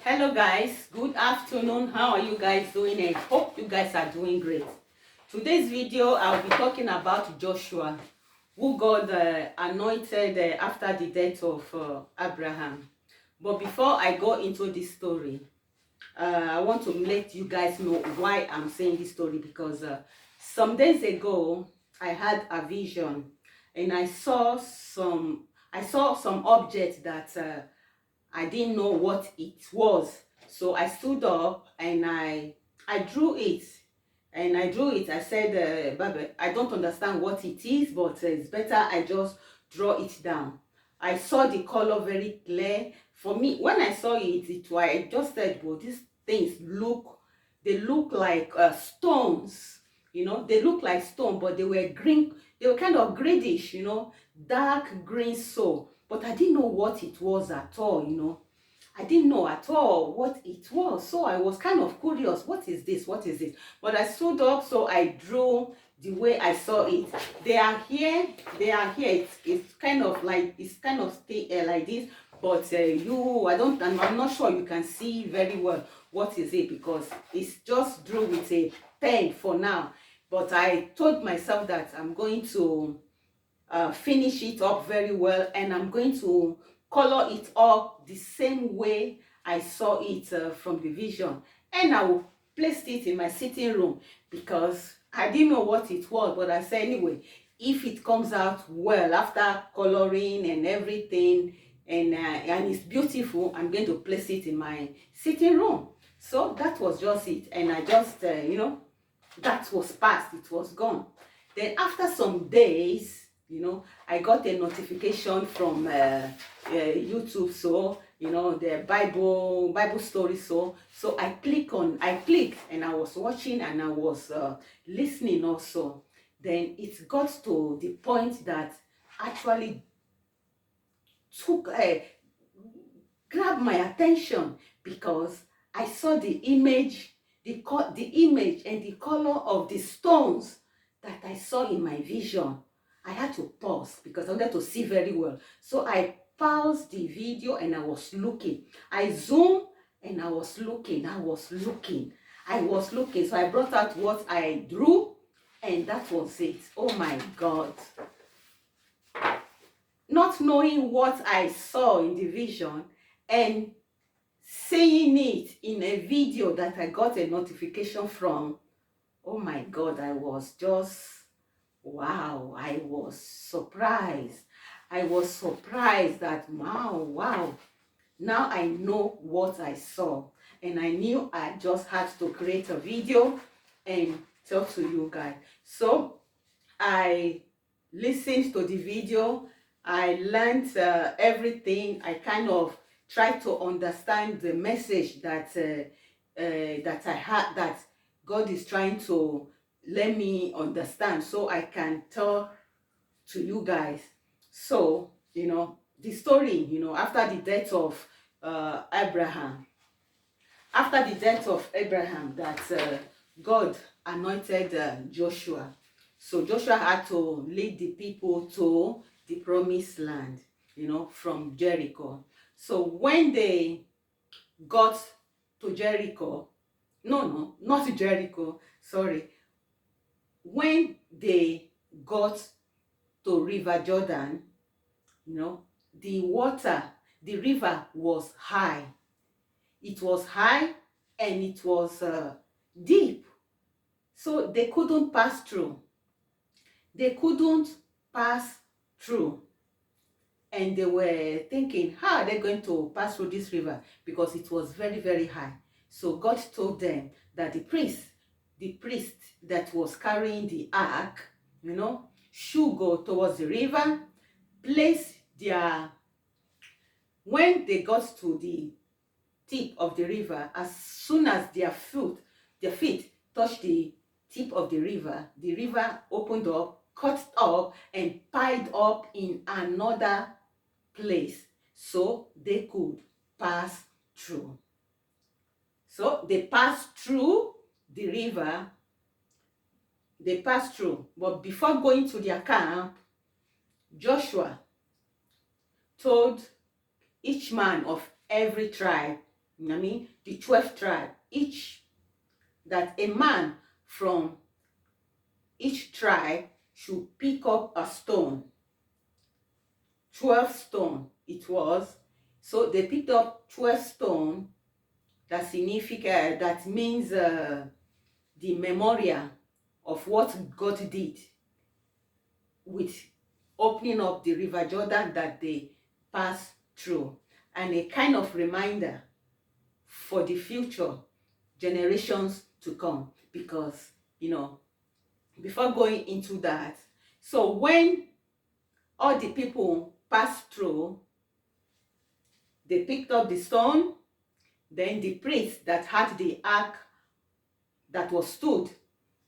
Hello guys, good afternoon. How are you guys doing? I hope you guys are doing great. Today's video I'll be talking about Joshua, who God anointed after the death of Abraham. But before I go into this story, I want to let you guys know why I'm saying this story, because some days ago I had a vision and I saw some objects that I didn't know what it was. So I stood up and I drew it. And I drew it. I said, Baba, I don't understand what it is, but it's better I just draw it down. I saw the color very clear. For me, when I saw it, I just said, well, these things they look like stones. They look like stone, but they were green. They were kind of greenish, dark green so. But I didn't know what it was at all. I didn't know at all what it was. So I was kind of curious. What is this? What is this? But I stood up, so I drew the way I saw it. They are here. They are here. It's kind of stay like this. But I'm not sure you can see very well what is it, because it's just drew with a pen for now. But I told myself that I'm going to finish it up very well, and I'm going to color it up the same way I saw it from the vision, and I will place it in my sitting room, because I didn't know what it was. But I said, anyway, if it comes out well after coloring and everything, and it's beautiful, I'm going to place it in my sitting room. So that was just it, and I just that was past, it was gone. Then after some days, I got a notification from YouTube, so the Bible story. So I clicked, and I was watching, and I was listening also. Then it got to the point that actually took grabbed my attention, because I saw the image, the image and the color of the stones that I saw in my vision. I had to pause because I wanted to see very well. So I paused the video and I was looking. I zoomed and I was looking. So I brought out what I drew, and that was it. Oh my God. Not knowing what I saw in the vision and seeing it in a video that I got a notification from, oh my God, I was just, wow, I was surprised. I was surprised that, wow, now I know what I saw. And I knew I just had to create a video and tell to you guys. So I listened to the video. I learned everything. I kind of tried to understand the message that that I had, that God is trying to let me understand, so I can tell to you guys. So the story, after the death of Abraham, that God anointed Joshua. So Joshua had to lead the people to the promised land, from Jericho. So when they got to Jericho, no, not Jericho, sorry. When they got to River Jordan, the water, the river was high. It was high and it was deep. So they couldn't pass through. And they were thinking, how are they going to pass through this river? Because it was very, very high. So God told them that the priest that was carrying the ark, should go towards the river, when they got to the tip of the river, as soon as their feet touched the tip of the river opened up, cut up, and piled up in another place, so they could pass through. So they passed through the river. But before going to their camp, Joshua told each man of every tribe, You know what I mean? The 12 tribe, that a man from each tribe should pick up a stone. 12 stone it was. So they picked up 12 stone. That means the memorial of what God did with opening up the river Jordan that they passed through, and a kind of reminder for the future generations to come. Because, before going into that, so when all the people passed through, they picked up the stone. Then the priest that had the ark that was stood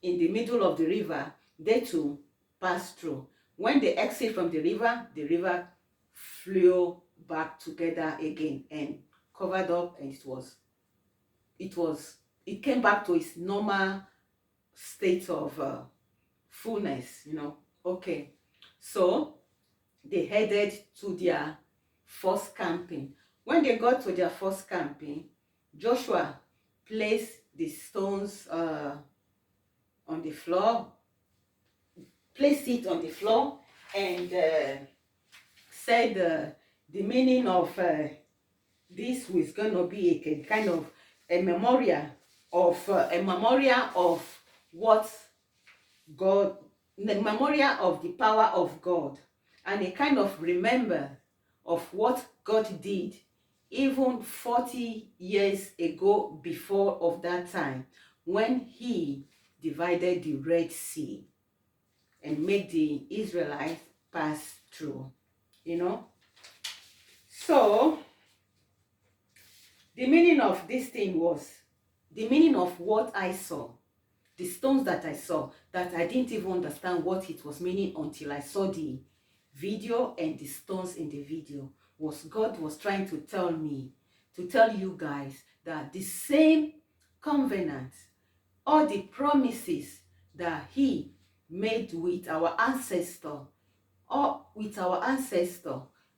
in the middle of the river, they too passed through. When they exit from the river flew back together again and covered up, and it came back to its normal state of fullness. Okay, so they headed to their first camping. When they got to their first camping, Joshua placed the stones on the floor, placed it on the floor, and said the meaning of this was going to be a kind of a memorial of what God, the memorial of the power of God, and a kind of remember of what God did even 40 years ago before of that time, when he divided the Red Sea and made the Israelites pass through. So the meaning of this thing was, the meaning of what I saw, the stones that I saw, that I didn't even understand what it was meaning until I saw the video and the stones in the video, was God was trying to tell me, to tell you guys, that the same covenant, all the promises that he made with our ancestor,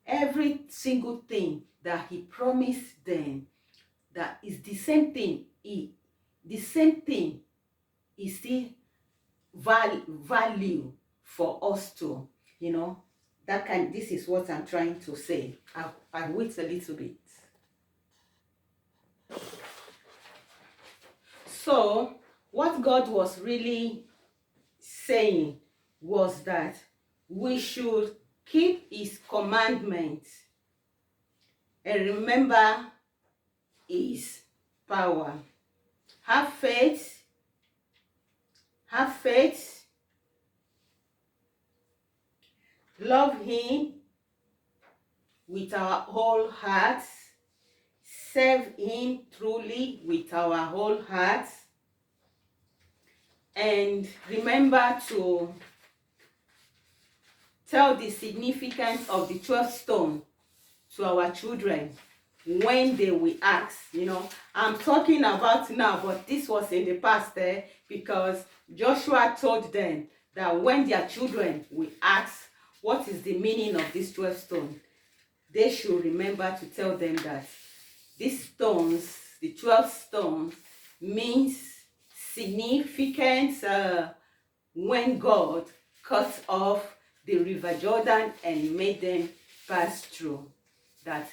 every single thing that he promised them, that is the same thing. The same thing is still value for us to, this is what I'm trying to say. I'll wait a little bit. So what God was really saying was that we should keep his commandments and remember his power. Have faith, love him with our whole hearts, serve him truly with our whole hearts, and remember to tell the significance of the 12 stone to our children when they will ask. I'm talking about now, but this was in the past, because Joshua told them that when their children will ask what is the meaning of this 12 stone, they should remember to tell them that these stones, the 12 stones, means significance when God cut off the river Jordan and made them pass through, that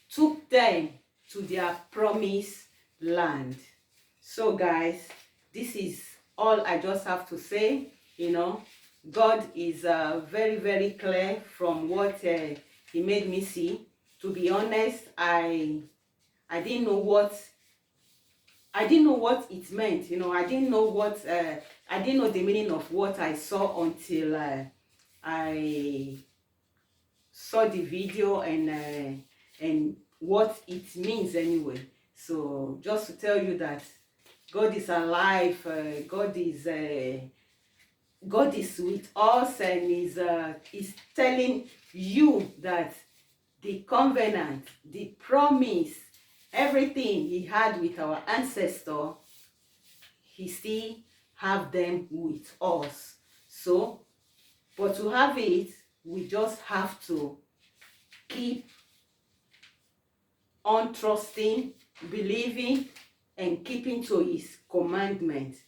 took them to their promised land. So guys, this is all I just have to say. God is very, very clear from what he made me see. To be honest, I didn't know what it meant. I didn't know the meaning of what I saw until I saw the video and what it means anyway. So just to tell you that God is alive, God is with us, and is telling you that the covenant, the promise, everything he had with our ancestor, he still have them with us. So, but to have it, we just have to keep on trusting, believing, and keeping to his commandments.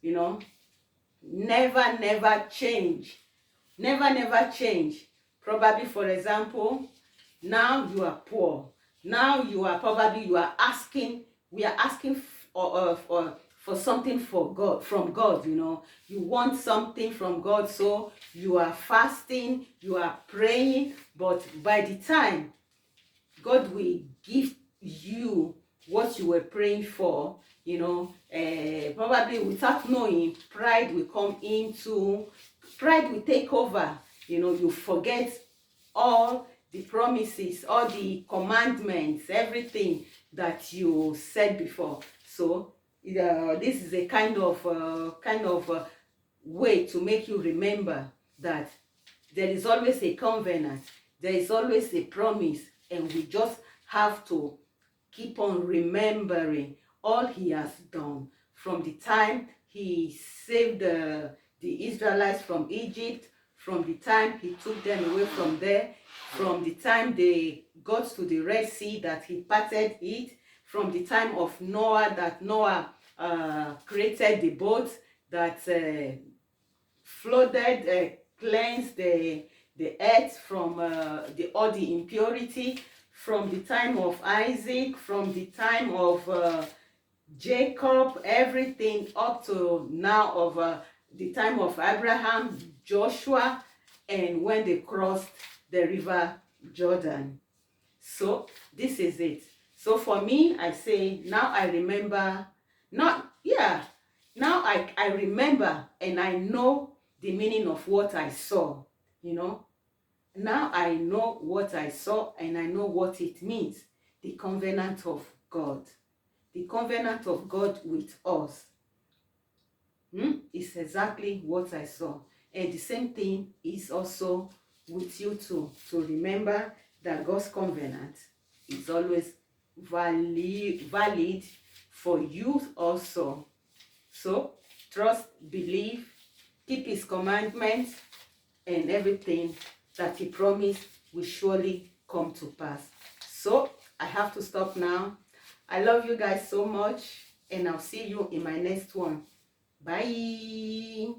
You know, never change. Never change. Probably, for example, now you are poor. Now you are probably, you are asking, we are asking for something for God, from God, you know. You want something from God, so you are fasting, you are praying, but by the time God will give you what you were praying for, you know, probably without knowing, pride will take over. You know, you forget all the promises, all the commandments, everything that you said before. So this is a kind of way to make you remember that there is always a covenant, there is always a promise, and we just have to keep on remembering all he has done from the time he saved the Israelites from Egypt, from the time he took them away from there, from the time they got to the Red Sea that he parted it, from the time of Noah that Noah created the boat that flooded, cleansed the earth from all the impurity, from the time of Isaac, from the time of Jacob, everything up to now of the time of Abraham, Joshua, and when they crossed the river Jordan. So this is it. So for me, I say, now I remember, not, yeah, now I remember and I know the meaning of what I saw, you know. Now I know what I saw and I know what it means. The covenant of God. The covenant of God with us. Is exactly what I saw. And the same thing is also with you too. To remember that God's covenant is always valid for you also. So trust, believe, keep his commandments, and everything that he promised will surely come to pass. So I have to stop now. I love you guys so much, and I'll see you in my next one. Bye.